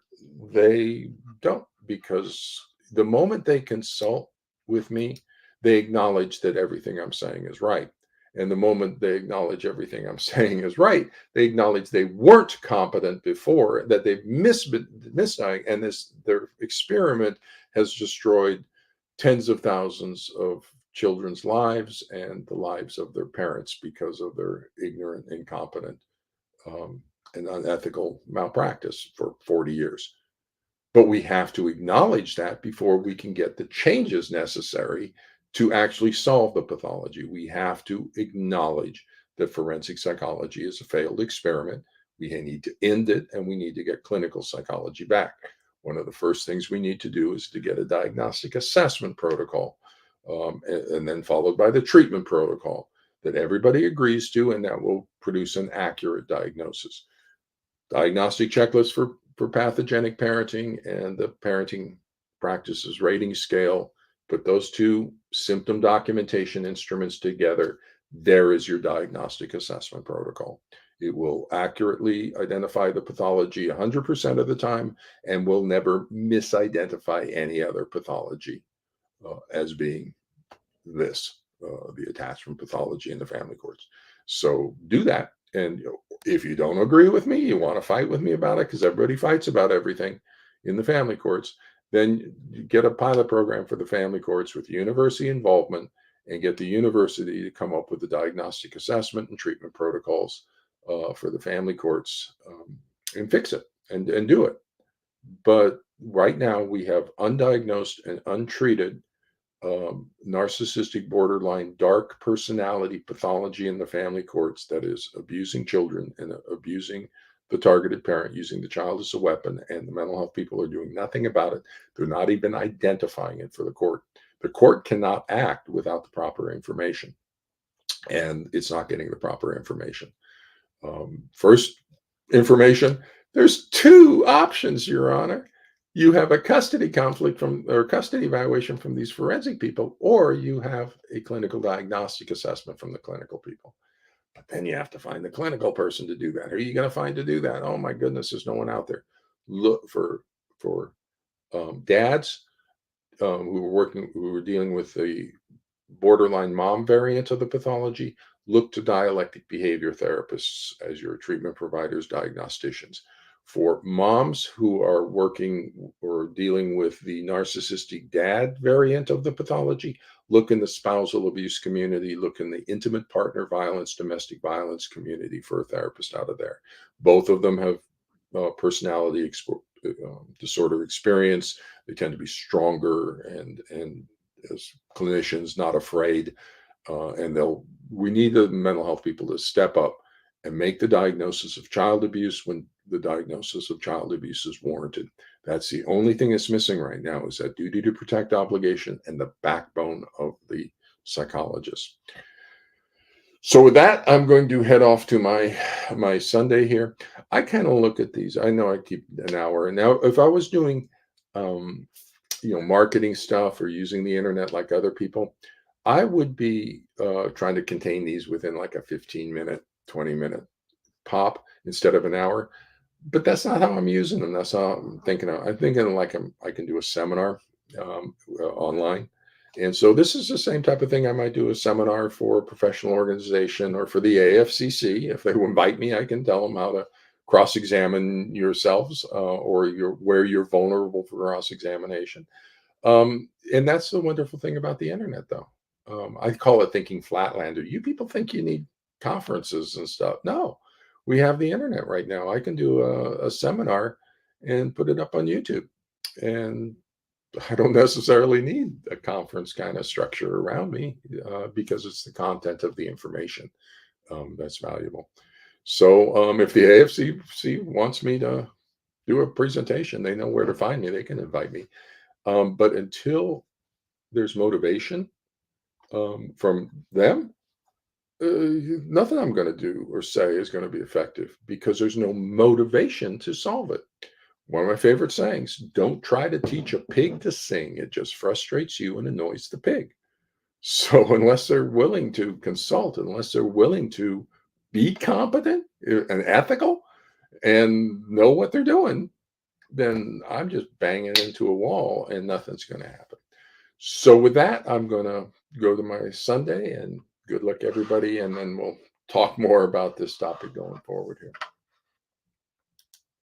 they don't, because the moment they consult with me, they acknowledge that everything I'm saying is right. And the moment they acknowledge everything I'm saying is right, they acknowledge they weren't competent before, that they've missed, and their experiment has destroyed tens of thousands of children's lives and the lives of their parents because of their ignorant, incompetent, and unethical malpractice for 40 years. But we have to acknowledge that before we can get the changes necessary to actually solve the pathology. We have to acknowledge that forensic psychology is a failed experiment. We need to end it, and we need to get clinical psychology back. One of the first things we need to do is to get a diagnostic assessment protocol, and then followed by the treatment protocol that everybody agrees to, and that will produce an accurate diagnosis. Diagnostic checklist for pathogenic parenting and the parenting practices rating scale. Put those two symptom documentation instruments together. There is your diagnostic assessment protocol. It will accurately identify the pathology 100% of the time and will never misidentify any other pathology as being this, the attachment pathology in the family courts. So do that. And if you don't agree with me, you want to fight with me about it, because everybody fights about everything in the family courts, Then you get a pilot program for the family courts with university involvement and get the university to come up with the diagnostic assessment and treatment protocols for the family courts, and fix it and do it. But right now, we have undiagnosed and untreated narcissistic borderline dark personality pathology in the family courts that is abusing children and abusing the targeted parent, using the child as a weapon, and the mental health people are doing nothing about it. They're not even identifying it for the court. The court cannot act without the proper information, and it's not getting the proper information. First information, there's two options, Your Honor. You have a custody conflict from or custody evaluation from these forensic people, or you have a clinical diagnostic assessment from the clinical people. But then you have to find the clinical person to do that. Who are you going to find to do that? Oh my goodness, there's no one out there. Look for dads who were dealing with the borderline mom variant of the pathology. Look to dialectic behavior therapists as your treatment providers, diagnosticians. For moms who are working or dealing with the narcissistic dad variant of the pathology, look in the spousal abuse community, look in the intimate partner violence, domestic violence community for a therapist out of there. Both of them have personality disorder experience. They tend to be stronger and as clinicians not afraid, and they'll we need the mental health people to step up and make the diagnosis of child abuse when the diagnosis of child abuse is warranted. That's the only thing that's missing right now, is that duty to protect obligation and the backbone of the psychologist. So with that, I'm going to head off to my Sunday here. I kind of look at these. I know I keep an hour, and now if I was doing um, marketing stuff or using the internet like other people, I would be trying to contain these within like a 15-minute, 20-minute pop instead of an hour. But that's not how I'm using them. That's how I'm thinking. I'm thinking like I can do a seminar online. And so this is the same type of thing. I might do a seminar for a professional organization or for the AFCC. If they invite me, I can tell them how to cross-examine yourselves, or where you're vulnerable for cross-examination. And that's the wonderful thing about the internet, though. I call it thinking flatlander. You people think you need conferences and stuff. No, we have the internet right now. I can do a seminar and put it up on YouTube. And I don't necessarily need a conference kind of structure around me, because it's the content of the information that's valuable. So if the AFCC wants me to do a presentation, they know where to find me. They can invite me. But until there's motivation from them, nothing I'm going to do or say is going to be effective, because there's no motivation to solve it. One of my favorite sayings: don't try to teach a pig to sing. It just frustrates you and annoys the pig. So, unless they're willing to consult, unless they're willing to be competent and ethical and know what they're doing, then I'm just banging into a wall and nothing's going to happen. So, with that, I'm going to go to my Sunday, and good luck, everybody. And then we'll talk more about this topic going forward here.